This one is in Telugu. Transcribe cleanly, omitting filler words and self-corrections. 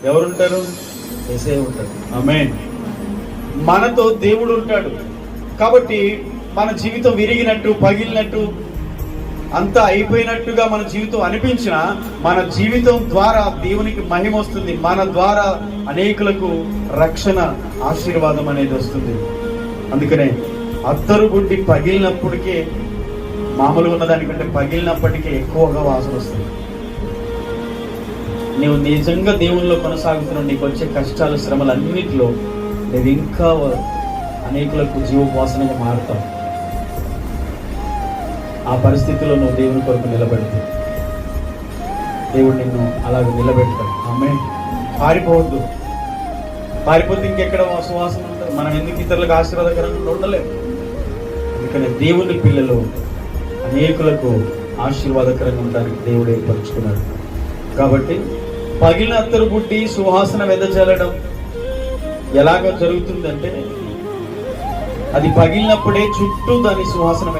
ఎవరుంటారు? యేసయ్య ఉంటాడు. ఆమేన్. మనతో దేవుడు ఉంటాడు. కాబట్టి మన జీవితం విరిగినట్టు, పగిలినట్టు, అంతా అయిపోయినట్టుగా మన జీవితం అనిపించిన, మన జీవితం ద్వారా దేవునికి మహిమ వస్తుంది. మన ద్వారా అనేకులకు రక్షణ, ఆశీర్వాదం అనేది వస్తుంది. అందుకనే అత్తరు బుడ్డి పగిలినప్పటికే, మామూలుగా ఉన్నదానికంటే పగిలినప్పటికీ ఎక్కువగా వాసన వస్తుంది. నీవు నిజంగా దేవుల్లో కొనసాగుతున్నావు, నీకు వచ్చే కష్టాలు, శ్రమలు అన్నిటిలో నువ్వు ఇంకా అనేకులకు జీవోపాసనగా మారుతావు. ఆ పరిస్థితిలో నువ్వు దేవుని కొరకు నిలబెడతావు. దేవుడు నిన్ను అలాగ నిలబెడతాడు. ఆమేన్. పారిపోవద్దు. పారిపోతే ఇంకెక్కడ సువాసన ఉంటుంది. మనం ఎందుకు ఇతరులకు ఆశీర్వాదకరంగా ఉండలేము. అందుకని దేవుని పిల్లలు అనేకులకు ఆశీర్వాదకరంగా ఉండడానికి దేవుడు ఏర్పరచుకున్నాడు. కాబట్టి పగిలిన అత్తరు బుడ్డి సువాసన వెదజల్లడం ఎలాగో జరుగుతుందంటే, అది పగిలినప్పుడే చుట్టూ దాని సువాసన